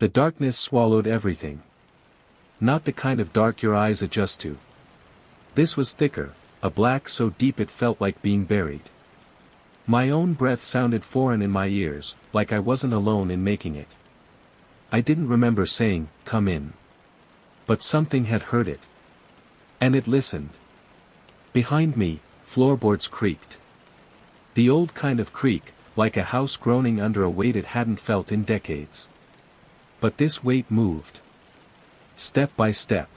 The darkness swallowed everything. Not the kind of dark your eyes adjust to. This was thicker, a black so deep it felt like being buried. My own breath sounded foreign in my ears, like I wasn't alone in making it. I didn't remember saying, "Come in." But something had heard it. And it listened. Behind me, floorboards creaked. The old kind of creak, like a house groaning under a weight it hadn't felt in decades. But this weight moved. Step by step.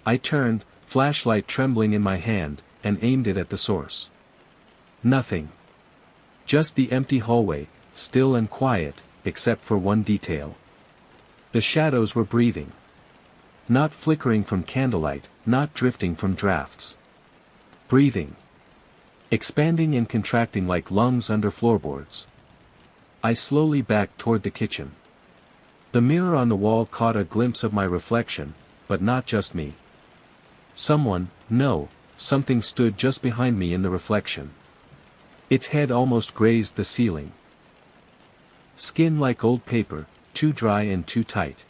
I turned, flashlight trembling in my hand, and aimed it at the source. Nothing. Just the empty hallway, still and quiet, except for one detail. The shadows were breathing. Not flickering from candlelight, not drifting from drafts. Breathing. Expanding and contracting like lungs under floorboards. I slowly backed toward the kitchen. The mirror on the wall caught a glimpse of my reflection, but not just me. Something stood just behind me in the reflection. Its head almost grazed the ceiling. Skin like old paper, too dry and too tight.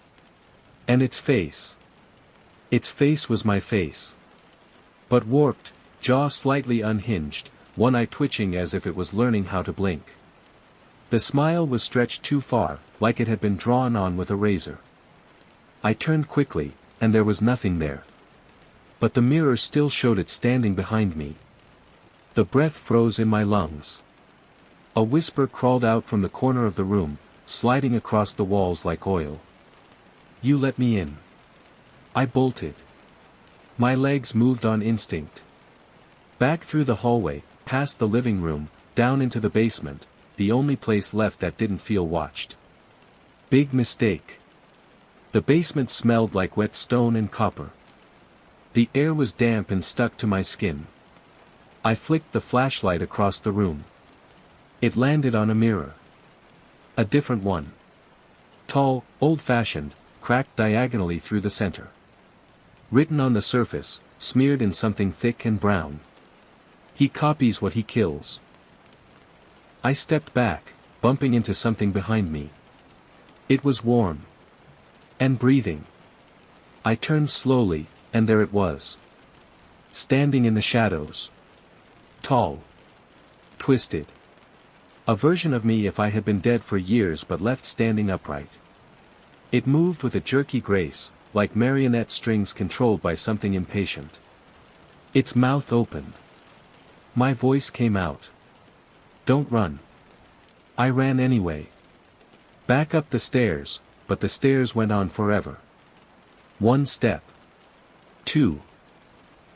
And its face. Its face was my face. But warped, jaw slightly unhinged, one eye twitching as if it was learning how to blink. The smile was stretched too far, like it had been drawn on with a razor. I turned quickly, and there was nothing there. But the mirror still showed it standing behind me. The breath froze in my lungs. A whisper crawled out from the corner of the room, sliding across the walls like oil. "You let me in." I bolted. My legs moved on instinct. Back through the hallway, past the living room, down into the basement, the only place left that didn't feel watched. Big mistake. The basement smelled like wet stone and copper. The air was damp and stuck to my skin. I flicked the flashlight across the room. It landed on a mirror. A different one. Tall, old-fashioned, cracked diagonally through the center. Written on the surface, smeared in something thick and brown. "He copies what he kills." I stepped back, bumping into something behind me. It was warm. And breathing. I turned slowly, and there it was. Standing in the shadows. Tall. Twisted. A version of me if I had been dead for years but left standing upright. It moved with a jerky grace, like marionette strings controlled by something impatient. Its mouth opened. My voice came out. "Don't run." I ran anyway. Back up the stairs, but the stairs went on forever. 1 step. 2.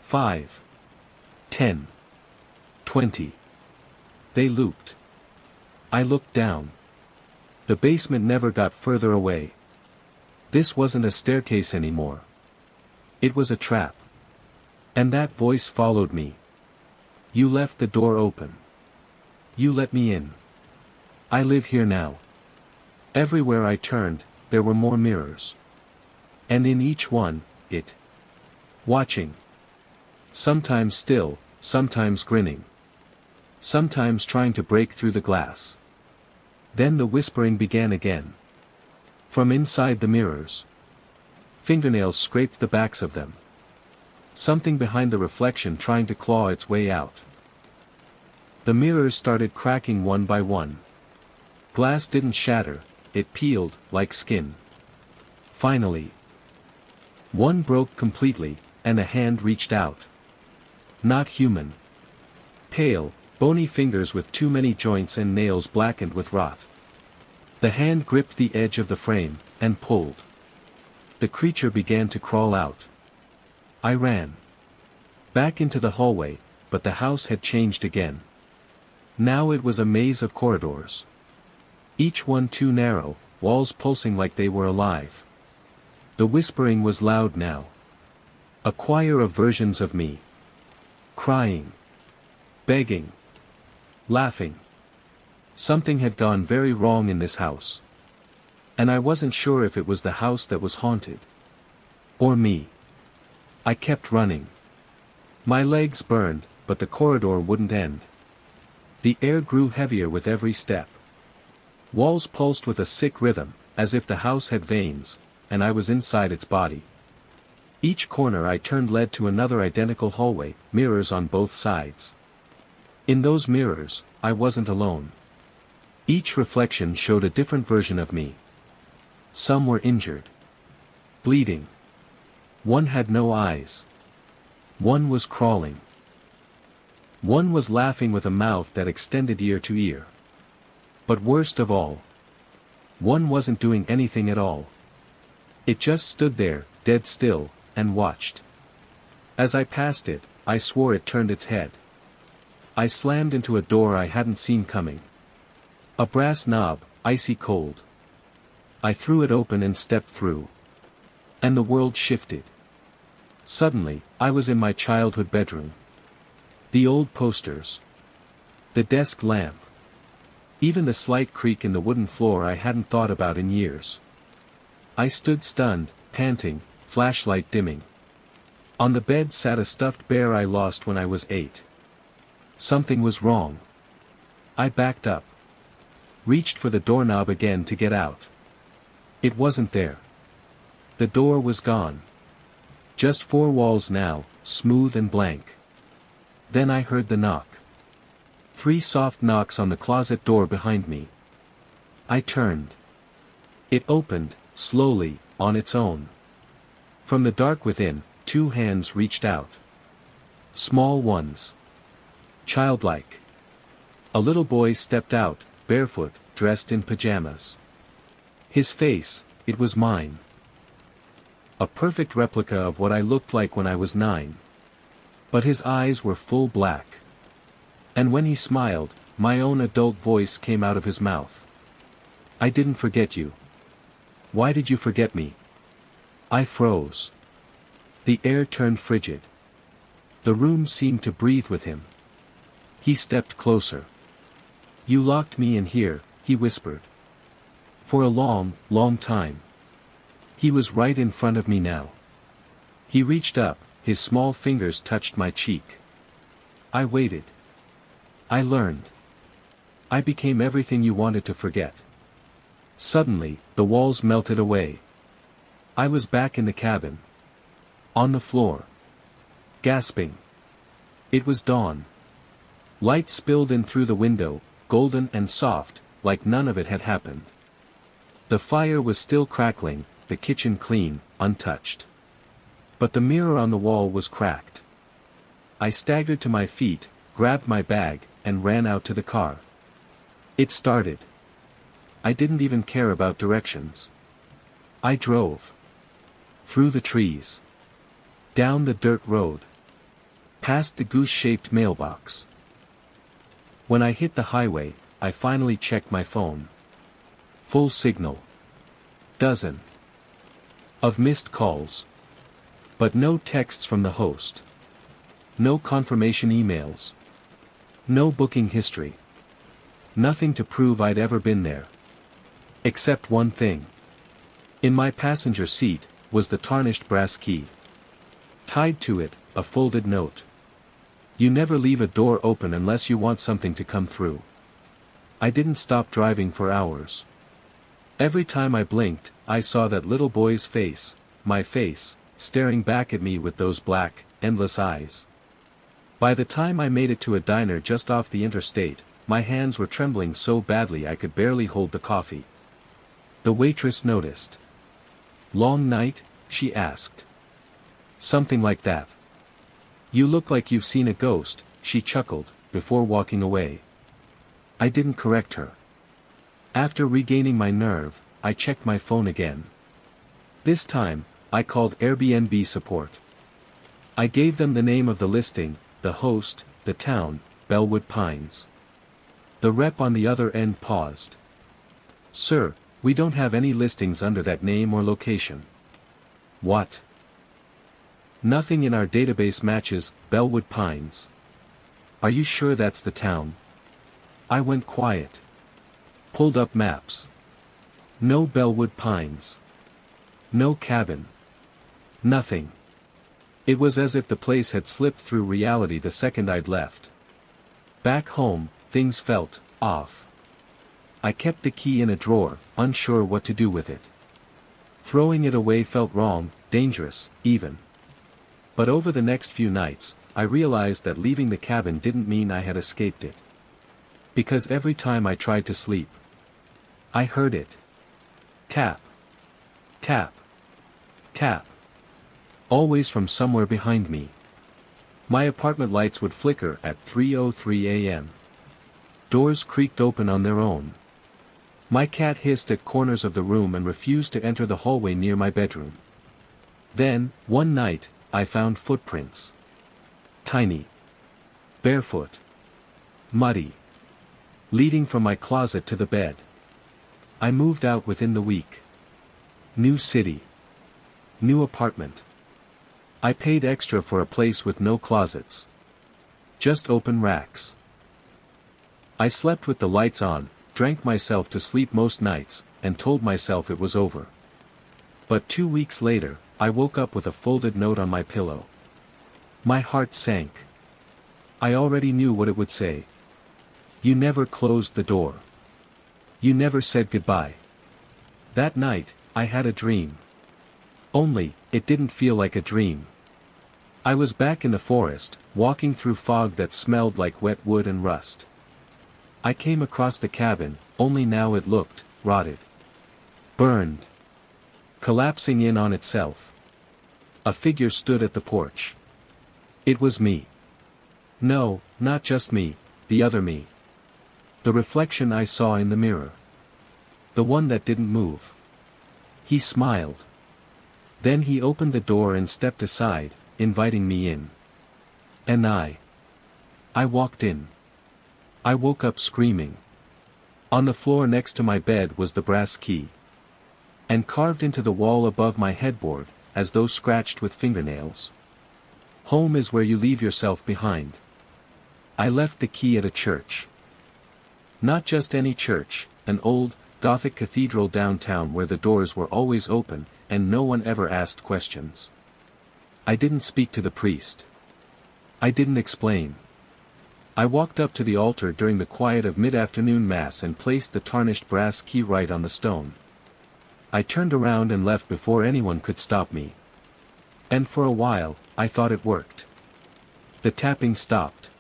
5. 10. 20. They looped. I looked down. The basement never got further away. This wasn't a staircase anymore. It was a trap. And that voice followed me. "You left the door open. You let me in. I live here now." Everywhere I turned, there were more mirrors. And in each one, it. Watching. Sometimes still, sometimes grinning. Sometimes trying to break through the glass. Then the whispering began again. From inside the mirrors. Fingernails scraped the backs of them. Something behind the reflection trying to claw its way out. The mirrors started cracking one by one. Glass didn't shatter, it peeled, like skin. Finally. One broke completely, and a hand reached out. Not human. Pale, bony fingers with too many joints and nails blackened with rot. The hand gripped the edge of the frame, and pulled. The creature began to crawl out. I ran. Back into the hallway, but the house had changed again. Now it was a maze of corridors. Each one too narrow, walls pulsing like they were alive. The whispering was loud now. A choir of versions of me. Crying. Begging. Laughing. Something had gone very wrong in this house. And I wasn't sure if it was the house that was haunted. Or me. I kept running. My legs burned, but the corridor wouldn't end. The air grew heavier with every step. Walls pulsed with a sick rhythm, as if the house had veins, and I was inside its body. Each corner I turned led to another identical hallway, mirrors on both sides. In those mirrors, I wasn't alone. Each reflection showed a different version of me. Some were injured, bleeding. One had no eyes. One was crawling. One was laughing with a mouth that extended ear to ear. But worst of all, one wasn't doing anything at all. It just stood there, dead still, and watched. As I passed it, I swore it turned its head. I slammed into a door I hadn't seen coming. A brass knob, icy cold. I threw it open and stepped through. And the world shifted. Suddenly, I was in my childhood bedroom. The old posters. The desk lamp. Even the slight creak in the wooden floor I hadn't thought about in years. I stood stunned, panting, flashlight dimming. On the bed sat a stuffed bear I lost when I was 8. Something was wrong. I backed up. Reached for the doorknob again to get out. It wasn't there. The door was gone. Just 4 walls now, smooth and blank. Then I heard the knock. 3 soft knocks on the closet door behind me. I turned. It opened, slowly, on its own. From the dark within, 2 hands reached out. Small ones. Childlike. A little boy stepped out, barefoot, dressed in pajamas. His face, it was mine. A perfect replica of what I looked like when I was 9. But his eyes were full black. And when he smiled, my own adult voice came out of his mouth. I didn't forget you. Why did you forget me? I froze. The air turned frigid. The room seemed to breathe with him. He stepped closer. You locked me in here, he whispered. For a long, long time. He was right in front of me now. He reached up, his small fingers touched my cheek. I waited. I learned. I became everything you wanted to forget. Suddenly, the walls melted away. I was back in the cabin. On the floor. Gasping. It was dawn. Light spilled in through the window, golden and soft, like none of it had happened. The fire was still crackling, the kitchen clean, untouched. But the mirror on the wall was cracked. I staggered to my feet, grabbed my bag, and ran out to the car. It started. I didn't even care about directions. I drove. Through the trees. Down the dirt road. Past the goose-shaped mailbox. When I hit the highway, I finally checked my phone. Full signal. Dozen of missed calls. But no texts from the host. No confirmation emails. No booking history. Nothing to prove I'd ever been there. Except one thing. In my passenger seat, was the tarnished brass key. Tied to it, a folded note. You never leave a door open unless you want something to come through. I didn't stop driving for hours. Every time I blinked, I saw that little boy's face, my face, staring back at me with those black, endless eyes. By the time I made it to a diner just off the interstate, my hands were trembling so badly I could barely hold the coffee. The waitress noticed. Long night? She asked. Something like that. You look like you've seen a ghost, she chuckled, before walking away. I didn't correct her. After regaining my nerve, I checked my phone again. This time, I called Airbnb support. I gave them the name of the listing, the host, the town, Bellwood Pines. The rep on the other end paused. Sir, we don't have any listings under that name or location. What? Nothing in our database matches Bellwood Pines. Are you sure that's the town? I went quiet. Pulled up maps. No Bellwood Pines. No cabin. Nothing. It was as if the place had slipped through reality the second I'd left. Back home, things felt off. I kept the key in a drawer, unsure what to do with it. Throwing it away felt wrong, dangerous, even. But over the next few nights, I realized that leaving the cabin didn't mean I had escaped it. Because every time I tried to sleep, I heard it. Tap. Tap. Tap. Always from somewhere behind me. My apartment lights would flicker at 3:03 a.m. Doors creaked open on their own. My cat hissed at corners of the room and refused to enter the hallway near my bedroom. Then, one night, I found footprints. Tiny. Barefoot. Muddy. Leading from my closet to the bed. I moved out within the week. New city. New apartment. I paid extra for a place with no closets. Just open racks. I slept with the lights on, drank myself to sleep most nights, and told myself it was over. But 2 weeks later, I woke up with a folded note on my pillow. My heart sank. I already knew what it would say. You never closed the door. You never said goodbye. That night, I had a dream. Only, it didn't feel like a dream. I was back in the forest, walking through fog that smelled like wet wood and rust. I came across the cabin, only now it looked rotted. Burned. Collapsing in on itself. A figure stood at the porch. It was me. No, not just me, the other me. The reflection I saw in the mirror. The one that didn't move. He smiled. Then he opened the door and stepped aside, inviting me in. And I walked in. I woke up screaming. On the floor next to my bed was the brass key. And carved into the wall above my headboard, as though scratched with fingernails. Home is where you leave yourself behind. I left the key at a church. Not just any church, an old, Gothic cathedral downtown where the doors were always open, and no one ever asked questions. I didn't speak to the priest. I didn't explain. I walked up to the altar during the quiet of mid-afternoon mass and placed the tarnished brass key right on the stone. I turned around and left before anyone could stop me. And for a while, I thought it worked. The tapping stopped.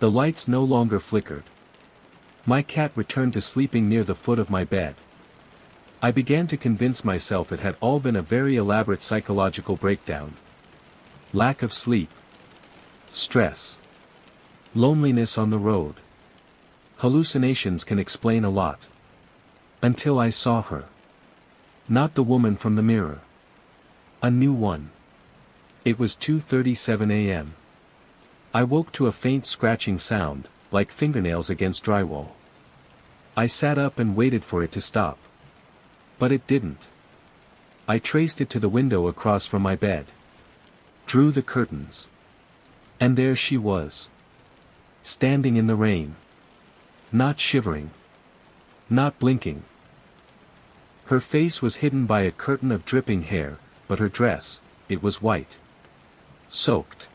The lights no longer flickered. My cat returned to sleeping near the foot of my bed. I began to convince myself it had all been a very elaborate psychological breakdown. Lack of sleep. Stress. Loneliness on the road. Hallucinations can explain a lot. Until I saw her. Not the woman from the mirror. A new one. It was 2:37 a.m. I woke to a faint scratching sound, like fingernails against drywall. I sat up and waited for it to stop. But it didn't. I traced it to the window across from my bed. Drew the curtains. And there she was. Standing in the rain. Not shivering. Not blinking. Her face was hidden by a curtain of dripping hair, but her dress, it was white. Soaked.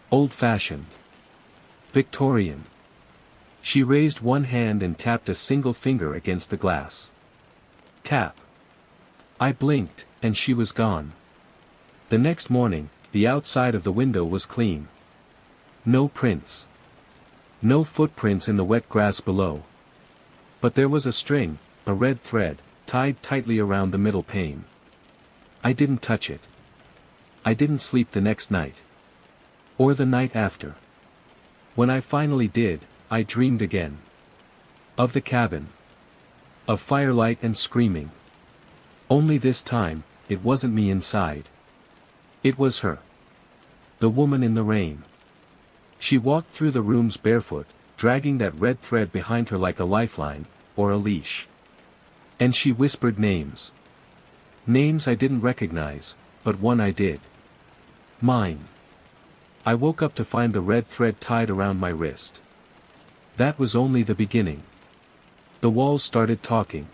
Old-fashioned. Victorian. She raised one hand and tapped a single finger against the glass. Tap. I blinked, and she was gone. The next morning, the outside of the window was clean. No prints. No footprints in the wet grass below. But there was a string, a red thread, tied tightly around the middle pane. I didn't touch it. I didn't sleep the next night. Or the night after. When I finally did, I dreamed again. Of the cabin. Of firelight and screaming. Only this time, it wasn't me inside. It was her. The woman in the rain. She walked through the rooms barefoot, dragging that red thread behind her like a lifeline, or a leash. And she whispered names. Names I didn't recognize, but one I did. Mine. I woke up to find the red thread tied around my wrist. That was only the beginning. The walls started talking.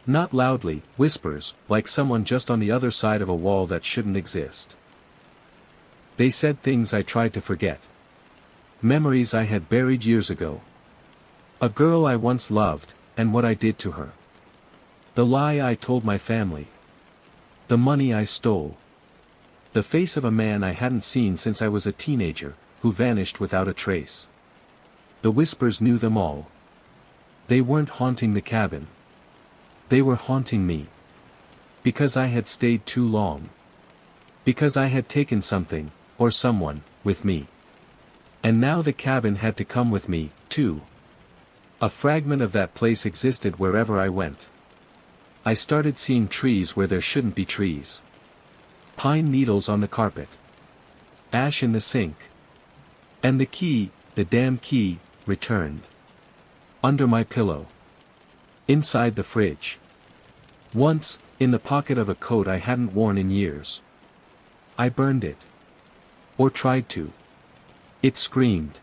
Not loudly, whispers, like someone just on the other side of a wall that shouldn't exist. They said things I tried to forget. Memories I had buried years ago. A girl I once loved, and what I did to her. The lie I told my family. The money I stole. The face of a man I hadn't seen since I was a teenager, who vanished without a trace. The whispers knew them all. They weren't haunting the cabin. They were haunting me. Because I had stayed too long. Because I had taken something, or someone, with me. And now the cabin had to come with me, too. A fragment of that place existed wherever I went. I started seeing trees where there shouldn't be trees. Pine needles on the carpet. Ash in the sink. And the key, the damn key, returned. Under my pillow. Inside the fridge. Once, in the pocket of a coat I hadn't worn in years. I burned it. Or tried to. It screamed.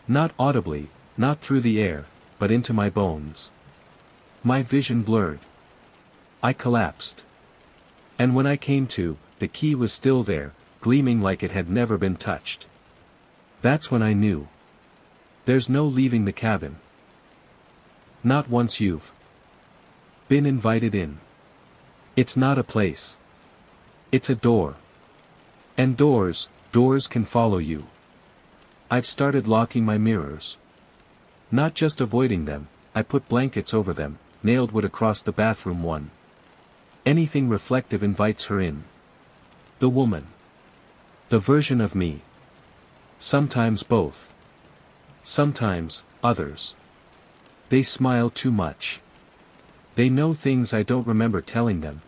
Not audibly, not through the air, but into my bones. My vision blurred. I collapsed. And when I came to, the key was still there, gleaming like it had never been touched. That's when I knew. There's no leaving the cabin. Not once you've been invited in. It's not a place. It's a door. And doors can follow you. I've started locking my mirrors. Not just avoiding them, I put blankets over them, nailed wood across the bathroom one. Anything reflective invites her in. The woman. The version of me. Sometimes both. Sometimes, others. They smile too much. They know things I don't remember telling them.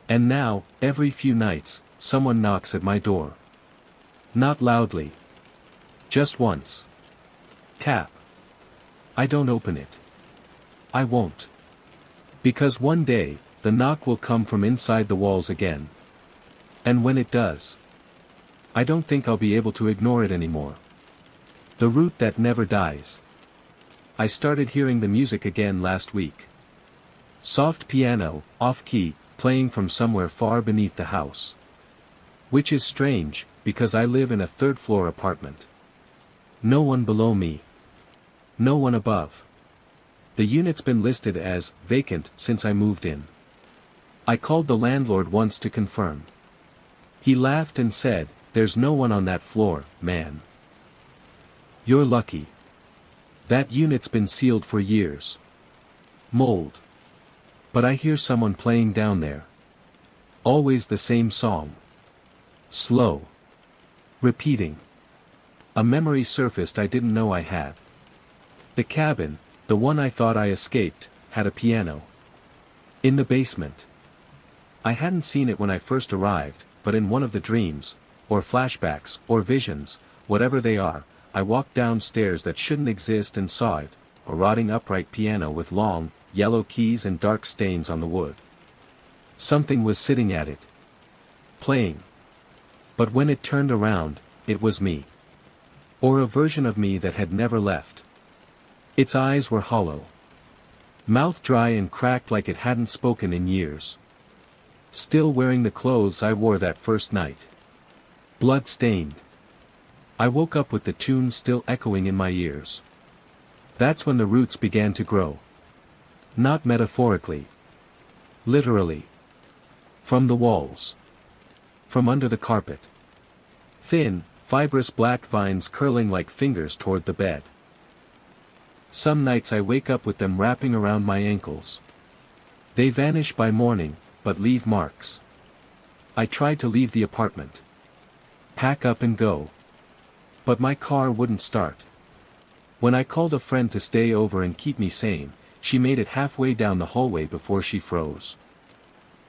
And now, every few nights, someone knocks at my door. Not loudly. Just once. Tap. I don't open it. I won't. Because one day, the knock will come from inside the walls again. And when it does, I don't think I'll be able to ignore it anymore. The root that never dies. I started hearing the music again last week. Soft piano, off-key, playing from somewhere far beneath the house. Which is strange, because I live in a third-floor apartment. No one below me. No one above. The unit's been listed as vacant since I moved in. I called the landlord once to confirm. He laughed and said, "There's no one on that floor, man. You're lucky. That unit's been sealed for years. Mold. But I hear someone playing down there. Always the same song. Slow. Repeating. A memory surfaced I didn't know I had. The cabin, the one I thought I escaped, had a piano. In the basement. I hadn't seen it when I first arrived, but in one of the dreams, or flashbacks, or visions, whatever they are, I walked downstairs that shouldn't exist and saw it, a rotting upright piano with long, yellow keys and dark stains on the wood. Something was sitting at it. Playing. But when it turned around, it was me. Or a version of me that had never left. Its eyes were hollow. Mouth dry and cracked like it hadn't spoken in years. Still wearing the clothes I wore that first night. Blood-stained. I woke up with the tune still echoing in my ears. That's when the roots began to grow. Not metaphorically. Literally. From the walls. From under the carpet. Thin, fibrous black vines curling like fingers toward the bed. Some nights I wake up with them wrapping around my ankles. They vanish by morning, but leave marks. I tried to leave the apartment. Pack up and go. But my car wouldn't start. When I called a friend to stay over and keep me sane, she made it halfway down the hallway before she froze.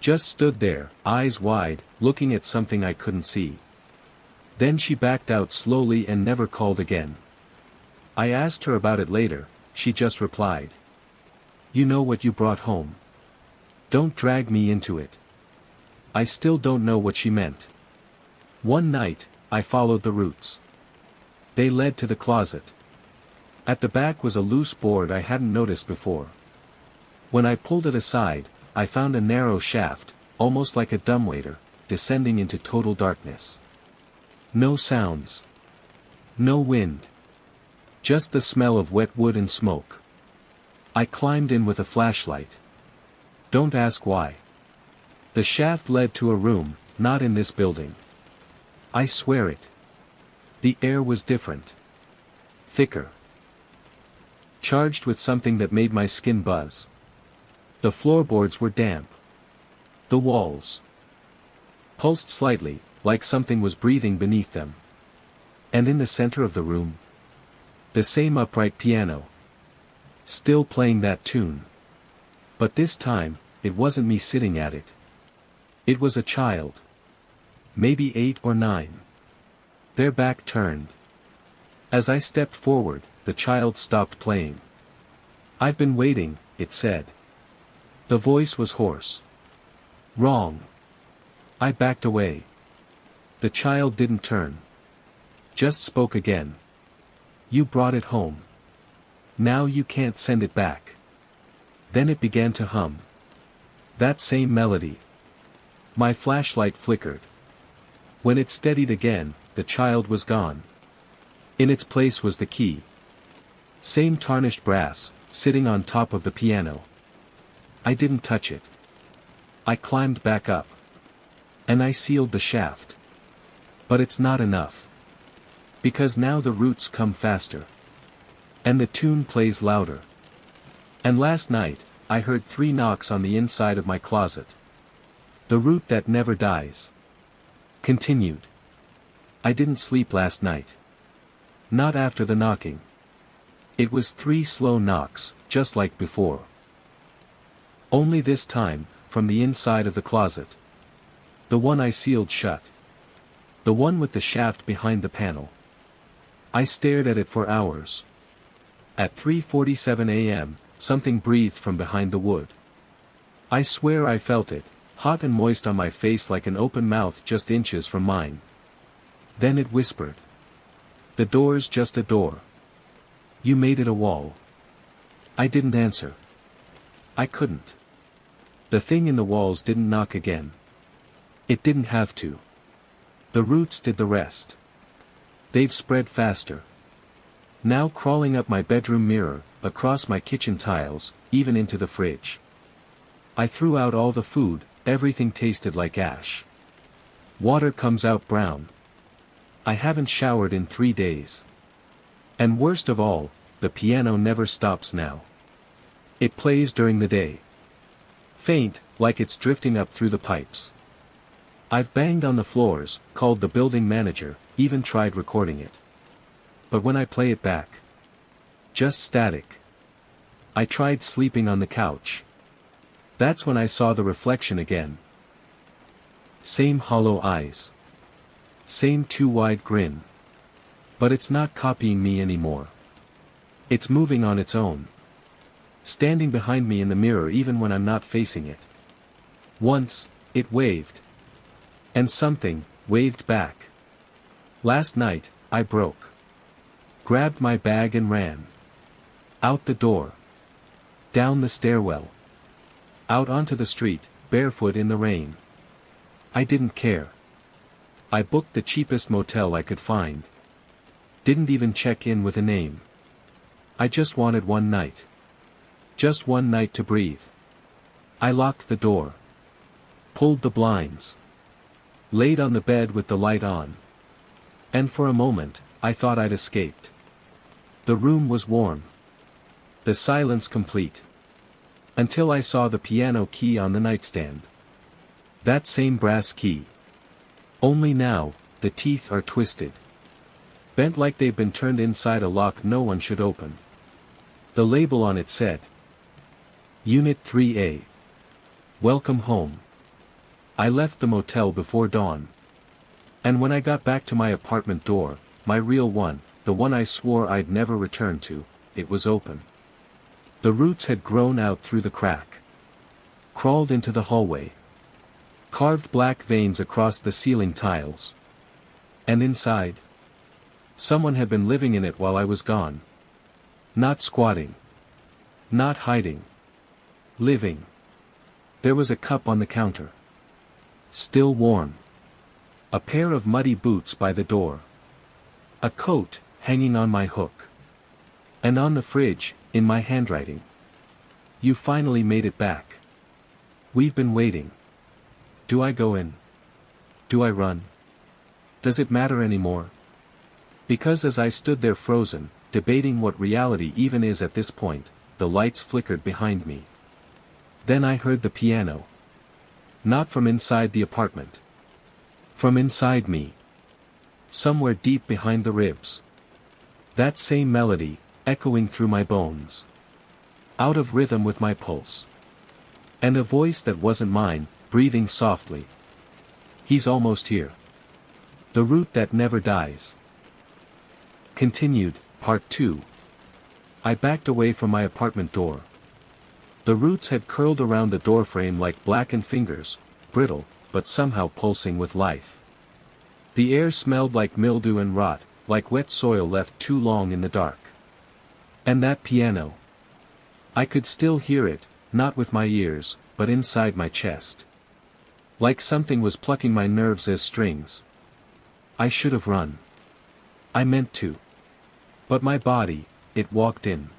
Just stood there, eyes wide, looking at something I couldn't see. Then she backed out slowly and never called again. I asked her about it later, she just replied. "You know what you brought home. Don't drag me into it." I still don't know what she meant. One night, I followed the roots. They led to the closet. At the back was a loose board I hadn't noticed before. When I pulled it aside, I found a narrow shaft, almost like a dumbwaiter, descending into total darkness. No sounds. No wind. Just the smell of wet wood and smoke. I climbed in with a flashlight. Don't ask why. The shaft led to a room, not in this building. I swear it. The air was different. Thicker. Charged with something that made my skin buzz. The floorboards were damp. The walls pulsed slightly, like something was breathing beneath them. And in the center of the room, the same upright piano. Still playing that tune. But this time, it wasn't me sitting at it. It was a child. Maybe 8 or 9. Their back turned. As I stepped forward, the child stopped playing. "I've been waiting," it said. The voice was hoarse. "Wrong." I backed away. The child didn't turn. Just spoke again. "You brought it home. Now you can't send it back." Then it began to hum. That same melody. My flashlight flickered. When it steadied again, the child was gone. In its place was the key. Same tarnished brass, sitting on top of the piano. I didn't touch it. I climbed back up. And I sealed the shaft. But it's not enough. Because now the roots come faster. And the tune plays louder. And last night, I heard 3 knocks on the inside of my closet. The root that never dies. Continued. I didn't sleep last night. Not after the knocking. It was 3 slow knocks, just like before. Only this time, from the inside of the closet. The one I sealed shut. The one with the shaft behind the panel. I stared at it for hours. At 3:47 a.m., something breathed from behind the wood. I swear I felt it, hot and moist on my face like an open mouth just inches from mine. Then it whispered. "The door's just a door. You made it a wall." I didn't answer. I couldn't. The thing in the walls didn't knock again. It didn't have to. The roots did the rest. They've spread faster. Now crawling up my bedroom mirror, across my kitchen tiles, even into the fridge. I threw out all the food, everything tasted like ash. Water comes out brown. I haven't showered in 3 days. And worst of all, the piano never stops now. It plays during the day. Faint, like it's drifting up through the pipes. I've banged on the floors, called the building manager, even tried recording it. But when I play it back, just static. I tried sleeping on the couch. That's when I saw the reflection again. Same hollow eyes. Same too wide grin. But it's not copying me anymore. It's moving on its own. Standing behind me in the mirror even when I'm not facing it. Once, it waved. And something, waved back. Last night, I broke. Grabbed my bag and ran. Out the door. Down the stairwell. Out onto the street, barefoot in the rain. I didn't care. I booked the cheapest motel I could find. Didn't even check in with a name. I just wanted one night. Just one night to breathe. I locked the door. Pulled the blinds. Laid on the bed with the light on. And for a moment, I thought I'd escaped. The room was warm. The silence complete. Until I saw the piano key on the nightstand. That same brass key. Only now, the teeth are twisted. Bent like they've been turned inside a lock no one should open. The label on it said, Unit 3A. Welcome home. I left the motel before dawn. And when I got back to my apartment door, my real one, the one I swore I'd never return to, it was open. The roots had grown out through the crack. Crawled into the hallway. Carved black veins across the ceiling tiles. And inside, someone had been living in it while I was gone. Not squatting. Not hiding. Living. There was a cup on the counter. Still warm. A pair of muddy boots by the door. A coat, hanging on my hook. And on the fridge, in my handwriting. You finally made it back. We've been waiting. Do I go in? Do I run? Does it matter anymore? Because as I stood there frozen, debating what reality even is at this point, the lights flickered behind me. Then I heard the piano. Not from inside the apartment. From inside me. Somewhere deep behind the ribs. That same melody, echoing through my bones. Out of rhythm with my pulse. And a voice that wasn't mine, breathing softly. He's almost here. The root that never dies. Continued, Part 2. I backed away from my apartment door. The roots had curled around the doorframe like blackened fingers, brittle, but somehow pulsing with life. The air smelled like mildew and rot, like wet soil left too long in the dark. And that piano. I could still hear it, not with my ears, but inside my chest. Like something was plucking my nerves as strings. I should have run. I meant to. But my body, it walked in.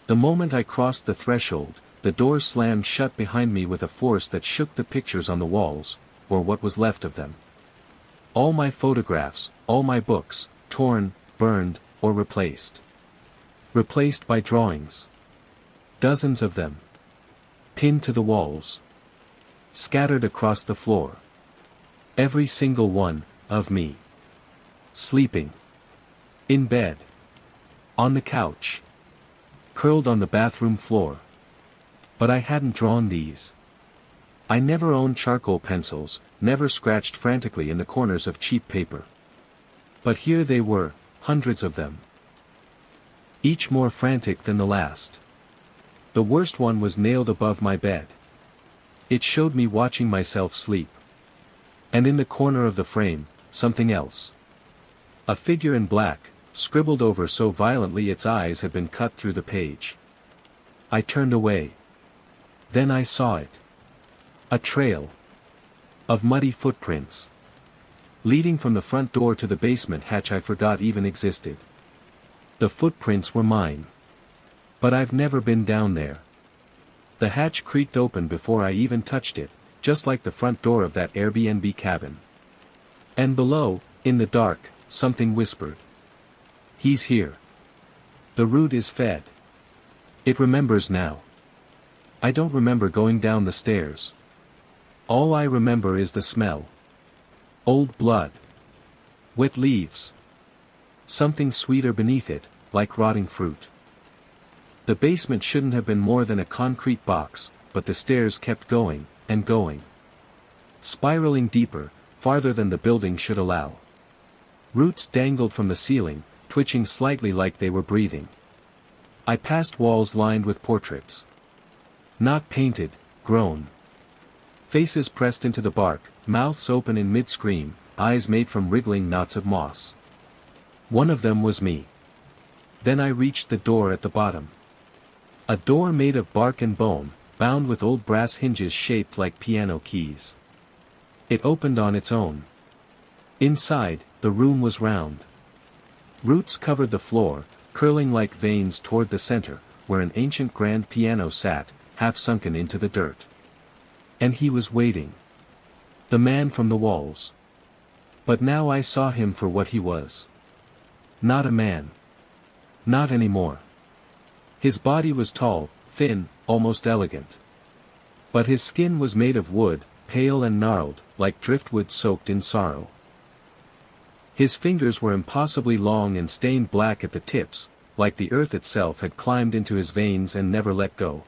The moment I crossed the threshold, the door slammed shut behind me with a force that shook the pictures on the walls, or what was left of them. All my photographs, all my books, torn, burned, or replaced. Replaced by drawings. Dozens of them. Pinned to the walls. Scattered across the floor. Every single one, of me. Sleeping. In bed. On the couch. Curled on the bathroom floor. But I hadn't drawn these. I never owned charcoal pencils, never scratched frantically in the corners of cheap paper. But here they were, hundreds of them. Each more frantic than the last. The worst one was nailed above my bed. It showed me watching myself sleep. And in the corner of the frame, something else. A figure in black, scribbled over so violently its eyes had been cut through the page. I turned away. Then I saw it. A trail. Of muddy footprints. Leading from the front door to the basement hatch I forgot even existed. The footprints were mine. But I've never been down there. The hatch creaked open before I even touched it, just like the front door of that Airbnb cabin. And below, in the dark, something whispered. He's here. The root is fed. It remembers now. I don't remember going down the stairs. All I remember is the smell. Old blood. Wet leaves. Something sweeter beneath it, like rotting fruit. The basement shouldn't have been more than a concrete box, but the stairs kept going, and going. Spiraling deeper, farther than the building should allow. Roots dangled from the ceiling, twitching slightly like they were breathing. I passed walls lined with portraits. Not painted, grown. Faces pressed into the bark, mouths open in mid-scream, eyes made from wriggling knots of moss. One of them was me. Then I reached the door at the bottom. A door made of bark and bone, bound with old brass hinges shaped like piano keys. It opened on its own. Inside, the room was round. Roots covered the floor, curling like veins toward the center, where an ancient grand piano sat, half sunken into the dirt. And he was waiting. The man from the walls. But now I saw him for what he was. Not a man. Not anymore. His body was tall, thin, almost elegant. But his skin was made of wood, pale and gnarled, like driftwood soaked in sorrow. His fingers were impossibly long and stained black at the tips, like the earth itself had climbed into his veins and never let go.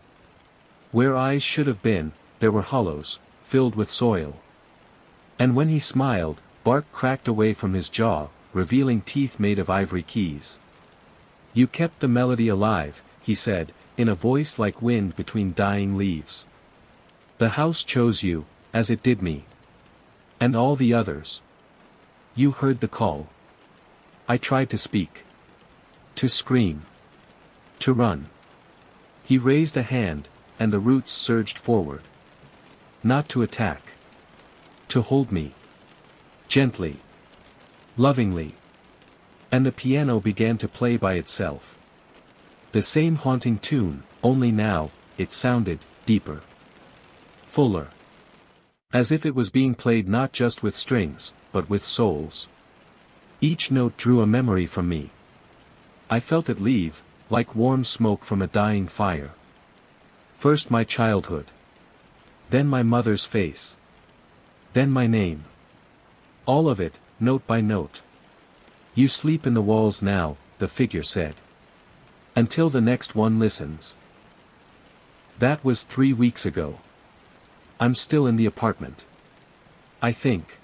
Where eyes should have been, there were hollows, filled with soil. And when he smiled, bark cracked away from his jaw, revealing teeth made of ivory keys. "You kept the melody alive," he said, in a voice like wind between dying leaves. "The house chose you, as it did me. And all the others. You heard the call. I tried to speak. To scream. To run." He raised a hand, and the roots surged forward. Not to attack. To hold me. Gently. Lovingly. And the piano began to play by itself. The same haunting tune, only now, it sounded deeper. fuller. As if it was being played not just with strings, but with souls. Each note drew a memory from me. I felt it leave, like warm smoke from a dying fire. First my childhood. Then my mother's face. Then my name. All of it, note by note. You sleep in the walls now, the figure said. Until the next one listens. That was 3 weeks ago. I'm still in the apartment. I think.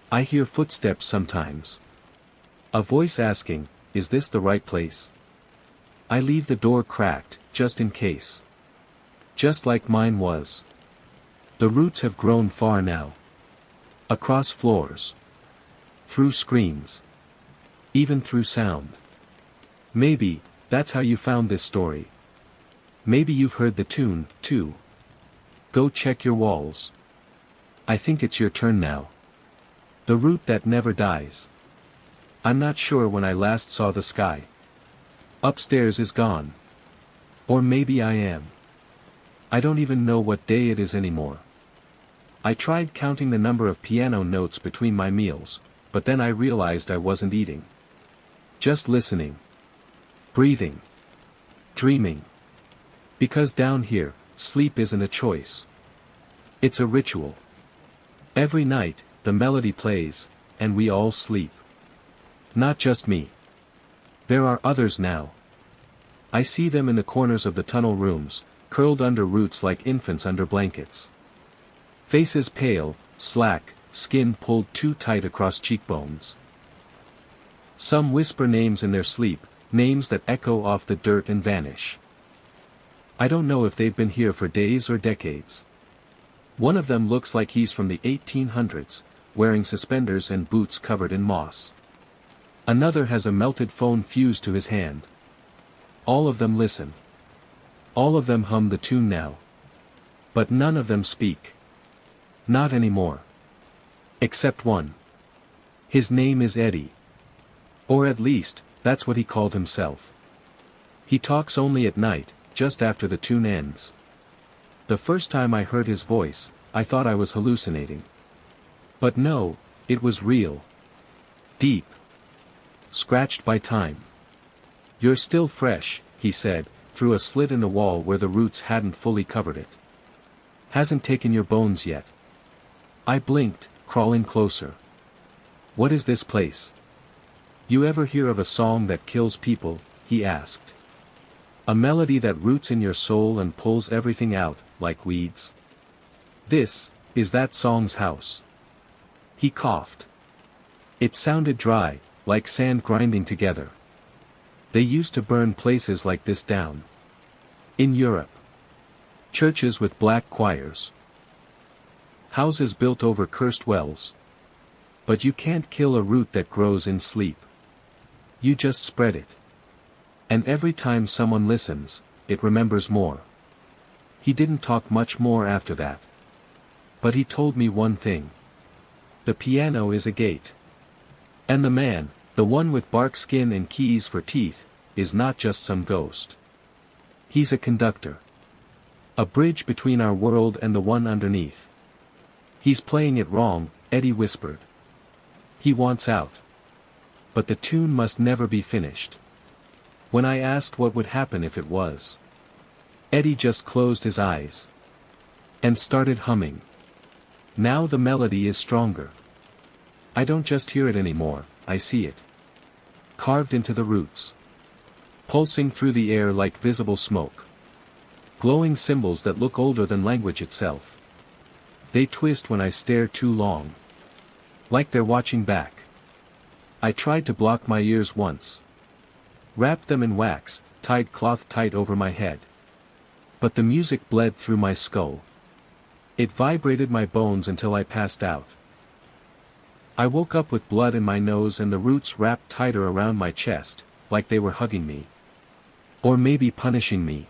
I hear footsteps sometimes. A voice asking, is this the right place? I leave the door cracked, just in case. Just like mine was. The roots have grown far now. Across floors. Through screens. Even through sound. Maybe, that's how you found this story. Maybe you've heard the tune, too. Go check your walls. I think it's your turn now. The root that never dies. I'm not sure when I last saw the sky. Upstairs is gone. Or maybe I am. I don't even know what day it is anymore. I tried counting the number of piano notes between my meals, but then I realized I wasn't eating. Just listening. Breathing. Dreaming. Because down here, sleep isn't a choice. It's a ritual. Every night, the melody plays, and we all sleep. Not just me. There are others now. I see them in the corners of the tunnel rooms, curled under roots like infants under blankets. Faces pale, slack, skin pulled too tight across cheekbones. Some whisper names in their sleep, names that echo off the dirt and vanish. I don't know if they've been here for days or decades. One of them looks like he's from the 1800s, wearing suspenders and boots covered in moss. Another has a melted phone fused to his hand. All of them listen. All of them hum the tune now. But none of them speak. Not anymore. Except one. His name is Eddie. Or at least, that's what he called himself. He talks only at night, just after the tune ends. The first time I heard his voice, I thought I was hallucinating. But no, it was real. Deep. Scratched by time. You're still fresh, he said, through a slit in the wall where the roots hadn't fully covered it. Hasn't taken your bones yet. I blinked, crawling closer. What is this place? You ever hear of a song that kills people? He asked. A melody that roots in your soul and pulls everything out, like weeds. This is that song's house. He coughed. It sounded dry, like sand grinding together. They used to burn places like this down. In Europe. Churches with black choirs. Houses built over cursed wells. But you can't kill a root that grows in sleep. You just spread it. And every time someone listens, it remembers more. He didn't talk much more after that. But he told me one thing. The piano is a gate. And the man, the one with bark skin and keys for teeth, is not just some ghost. He's a conductor. A bridge between our world and the one underneath. He's playing it wrong, Eddie whispered. He wants out. But the tune must never be finished. When I asked what would happen if it was, Eddie just closed his eyes. And started humming. Now the melody is stronger. I don't just hear it anymore, I see it. Carved into the roots. Pulsing through the air like visible smoke. Glowing symbols that look older than language itself. They twist when I stare too long. Like they're watching back. I tried to block my ears once. Wrapped them in wax, tied cloth tight over my head. But the music bled through my skull. It vibrated my bones until I passed out. I woke up with blood in my nose and the roots wrapped tighter around my chest, like they were hugging me. Or maybe punishing me.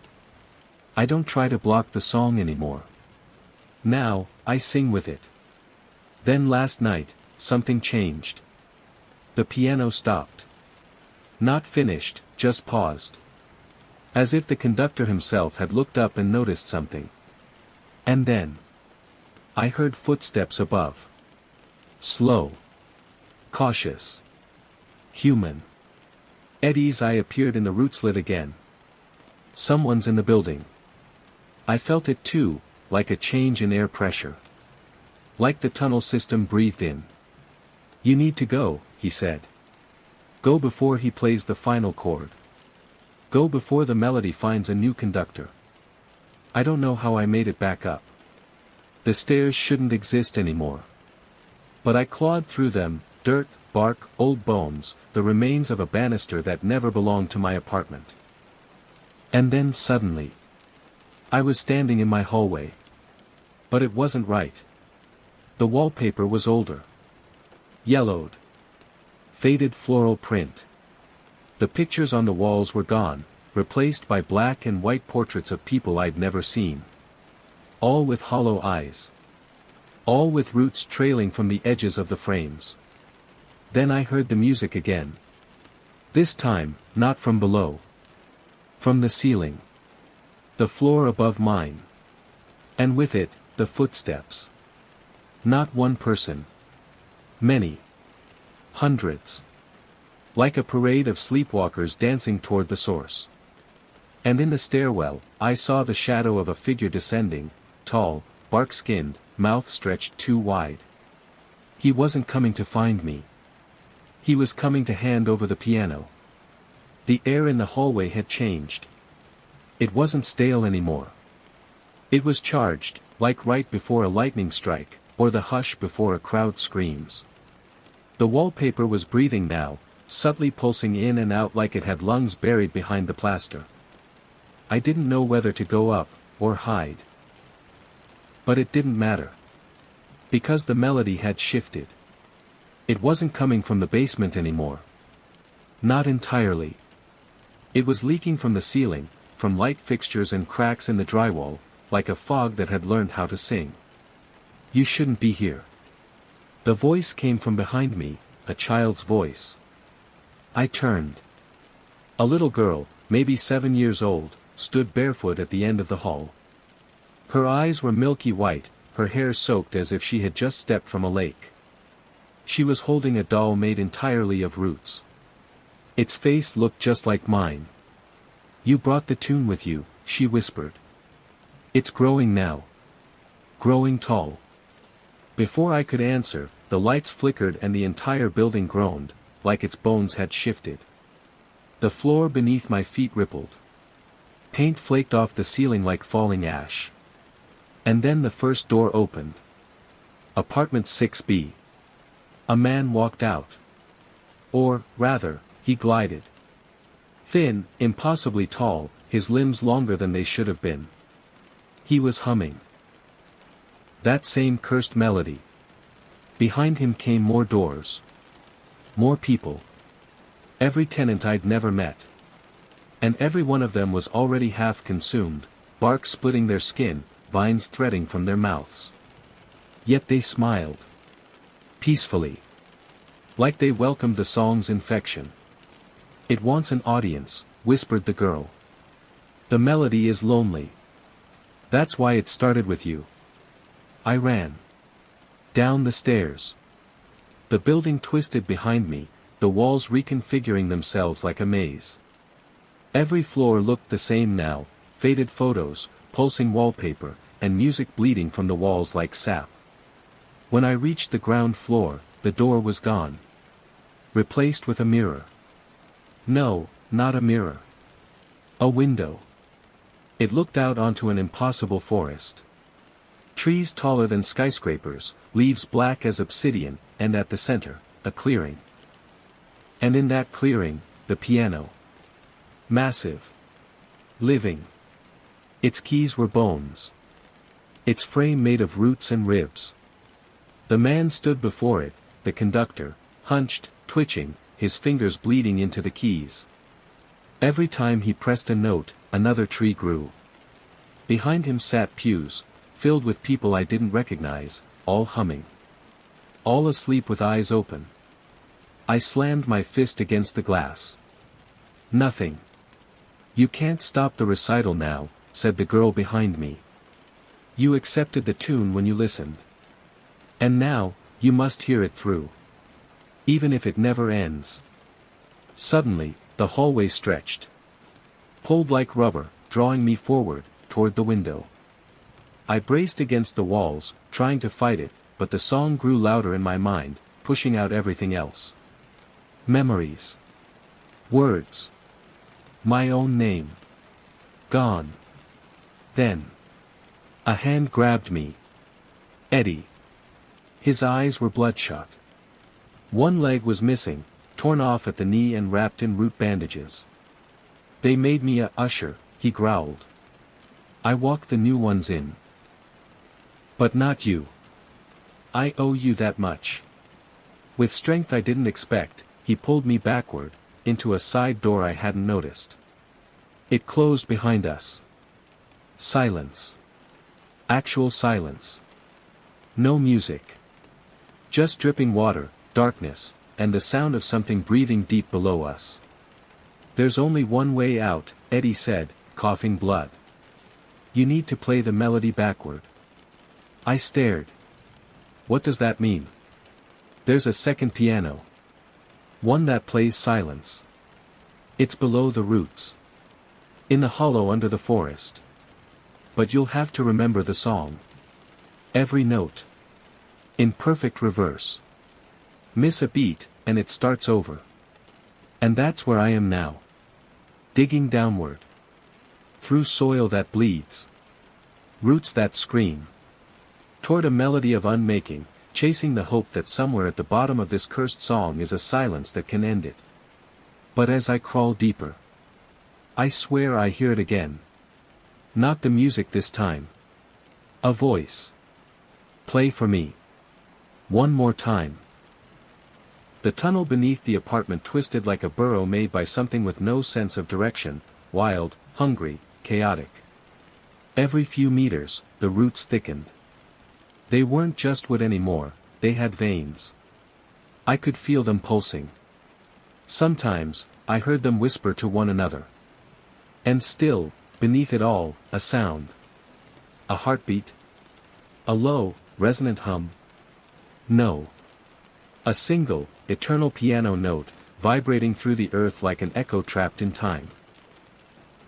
I don't try to block the song anymore. Now, I sing with it. Then last night, something changed. The piano stopped. Not finished, just paused. As if the conductor himself had looked up and noticed something. And then, I heard footsteps above. Slow. Cautious. Human. Eddie's eye appeared in the root slit again. Someone's in the building. I felt it too, like a change in air pressure. Like the tunnel system breathed in. You need to go, he said. Go before he plays the final chord. Go before the melody finds a new conductor. I don't know how I made it back up. The stairs shouldn't exist anymore. But I clawed through them, dirt, bark, old bones, the remains of a banister that never belonged to my apartment. And then suddenly, I was standing in my hallway. But it wasn't right. The wallpaper was older. Yellowed. Faded floral print. The pictures on the walls were gone, replaced by black and white portraits of people I'd never seen. All with hollow eyes. All with roots trailing from the edges of the frames. Then I heard the music again. This time, not from below. From the ceiling. The floor above mine. And with it, the footsteps. Not one person. Many. Hundreds. Like a parade of sleepwalkers dancing toward the source. And in the stairwell, I saw the shadow of a figure descending, tall, bark-skinned, mouth stretched too wide. He wasn't coming to find me. He was coming to hand over the piano. The air in the hallway had changed. It wasn't stale anymore. It was charged, like right before a lightning strike, or the hush before a crowd screams. The wallpaper was breathing now, subtly pulsing in and out like it had lungs buried behind the plaster. I didn't know whether to go up, or hide. But it didn't matter. Because the melody had shifted. It wasn't coming from the basement anymore. Not entirely. It was leaking from the ceiling, from light fixtures and cracks in the drywall, like a fog that had learned how to sing. You shouldn't be here. The voice came from behind me, a child's voice. I turned. A little girl, maybe 7 years old, stood barefoot at the end of the hall. Her eyes were milky white, her hair soaked as if she had just stepped from a lake. She was holding a doll made entirely of roots. Its face looked just like mine. You brought the tune with you, she whispered. It's growing now. Growing tall. Before I could answer, the lights flickered and the entire building groaned, like its bones had shifted. The floor beneath my feet rippled. Paint flaked off the ceiling like falling ash. And then the first door opened. Apartment 6B. A man walked out. Or, rather, he glided. Thin, impossibly tall, his limbs longer than they should have been. He was humming. That same cursed melody. Behind him came more doors. More people. Every tenant I'd never met. And every one of them was already half consumed, bark splitting their skin, vines threading from their mouths. Yet they smiled. Peacefully. Like they welcomed the song's infection. It wants an audience, whispered the girl. The melody is lonely. That's why it started with you. I ran. Down the stairs. The building twisted behind me, the walls reconfiguring themselves like a maze. Every floor looked the same now, faded photos, pulsing wallpaper, and music bleeding from the walls like sap. When I reached the ground floor, the door was gone. Replaced with a mirror. No, not a mirror. A window. It looked out onto an impossible forest. Trees taller than skyscrapers, leaves black as obsidian, and at the center, a clearing. And in that clearing, the piano. Massive. Living. Its keys were bones. Its frame made of roots and ribs. The man stood before it, the conductor, hunched, twitching, his fingers bleeding into the keys. Every time he pressed a note, another tree grew. Behind him sat pews, filled with people I didn't recognize, all humming. All asleep with eyes open. I slammed my fist against the glass. Nothing. You can't stop the recital now, said the girl behind me. You accepted the tune when you listened. And now, you must hear it through. Even if it never ends. Suddenly, the hallway stretched. Pulled like rubber, drawing me forward, toward the window. I braced against the walls, trying to fight it, but the song grew louder in my mind, pushing out everything else. Memories. Words. My own name. Gone. Then. A hand grabbed me. Eddie. His eyes were bloodshot. One leg was missing, torn off at the knee and wrapped in root bandages. They made me a usher, he growled. I walked the new ones in. But not you. I owe you that much. With strength I didn't expect, he pulled me backward, into a side door I hadn't noticed. It closed behind us. Silence. Actual silence. No music. Just dripping water, darkness, and the sound of something breathing deep below us. There's only one way out, Eddie said, coughing blood. You need to play the melody backward. I stared. What does that mean? There's a second piano. One that plays silence. It's below the roots. In the hollow under the forest. But you'll have to remember the song. Every note. In perfect reverse. Miss a beat, and it starts over. And that's where I am now. Digging downward. Through soil that bleeds. Roots that scream. Toward a melody of unmaking, chasing the hope that somewhere at the bottom of this cursed song is a silence that can end it. But as I crawl deeper, I swear I hear it again. Not the music this time. A voice. Play for me. One more time. The tunnel beneath the apartment twisted like a burrow made by something with no sense of direction, wild, hungry, chaotic. Every few meters, the roots thickened. They weren't just wood anymore, they had veins. I could feel them pulsing. Sometimes, I heard them whisper to one another. And still, beneath it all, a sound. A heartbeat? A low, resonant hum? No. A single, eternal piano note, vibrating through the earth like an echo trapped in time.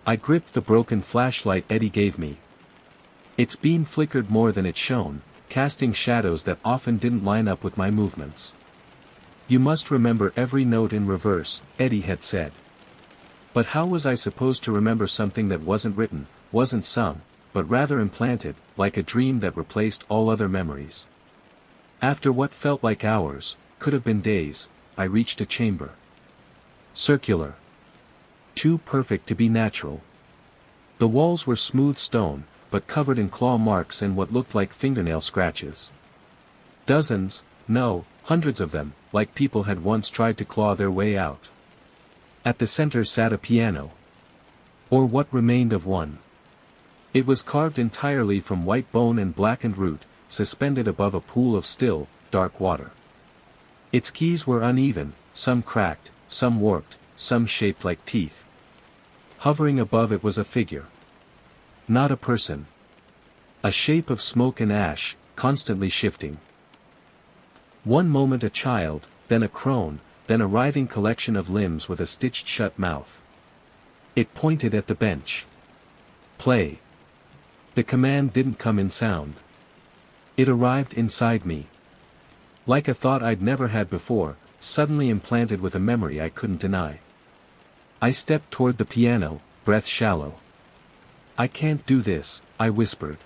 I gripped the broken flashlight Eddie gave me. Its beam flickered more than it shone, casting shadows that often didn't line up with my movements. You must remember every note in reverse, Eddie had said. But how was I supposed to remember something that wasn't written, wasn't sung, but rather implanted, like a dream that replaced all other memories? After what felt like hours, could have been days, I reached a chamber. Circular. Too perfect to be natural. The walls were smooth stone, but covered in claw marks and what looked like fingernail scratches. Dozens, no, hundreds of them, like people had once tried to claw their way out. At the center sat a piano. Or what remained of one. It was carved entirely from white bone and blackened root, suspended above a pool of still, dark water. Its keys were uneven, some cracked, some warped, some shaped like teeth. Hovering above it was a figure. Not a person. A shape of smoke and ash, constantly shifting. One moment a child, then a crone, then a writhing collection of limbs with a stitched shut mouth. It pointed at the bench. Play. The command didn't come in sound. It arrived inside me. Like a thought I'd never had before, suddenly implanted with a memory I couldn't deny. I stepped toward the piano, breath shallow. I can't do this, I whispered.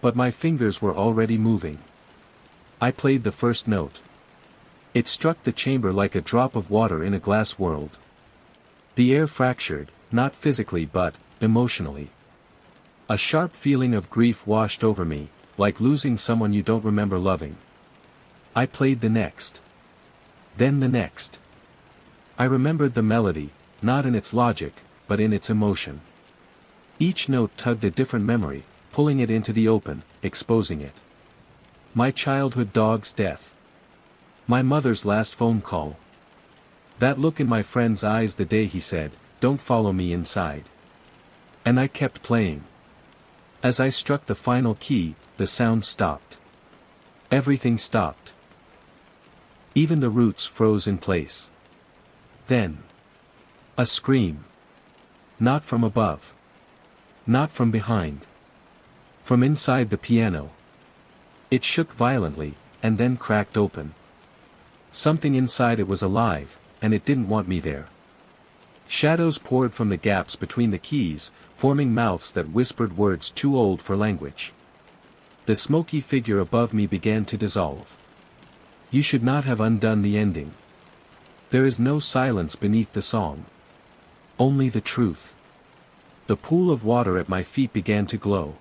But my fingers were already moving. I played the first note. It struck the chamber like a drop of water in a glass world. The air fractured, not physically but, emotionally. A sharp feeling of grief washed over me, like losing someone you don't remember loving. I played the next. Then the next. I remembered the melody, not in its logic, but in its emotion. Each note tugged a different memory, pulling it into the open, exposing it. My childhood dog's death. My mother's last phone call. That look in my friend's eyes the day he said, "Don't follow me inside." And I kept playing. As I struck the final key, the sound stopped. Everything stopped. Even the roots froze in place. Then. A scream. Not from above. Not from behind. From inside the piano. It shook violently, and then cracked open. Something inside it was alive, and it didn't want me there. Shadows poured from the gaps between the keys, forming mouths that whispered words too old for language. The smoky figure above me began to dissolve. You should not have undone the ending. There is no silence beneath the song. Only the truth. The pool of water at my feet began to glow.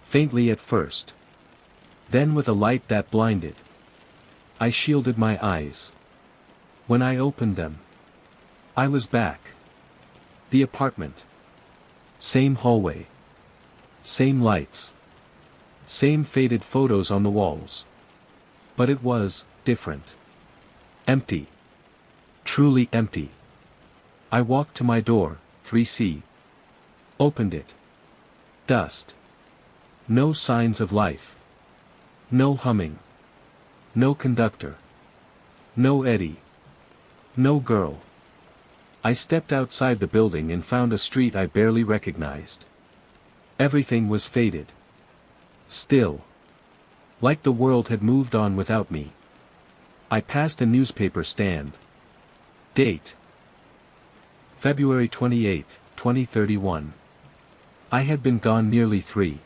Faintly at first. Then with a light that blinded. I shielded my eyes. When I opened them, I was back. The apartment. Same hallway. Same lights. Same faded photos on the walls. But it was different. Empty. Truly empty. I walked to my door, 3C. Opened it. Dust. No signs of life. No humming. No conductor. No Eddie. No girl. I stepped outside the building and found a street I barely recognized. Everything was faded. Still. Like the world had moved on without me. I passed a newspaper stand. Date. February 28, 2031. I had been gone nearly 3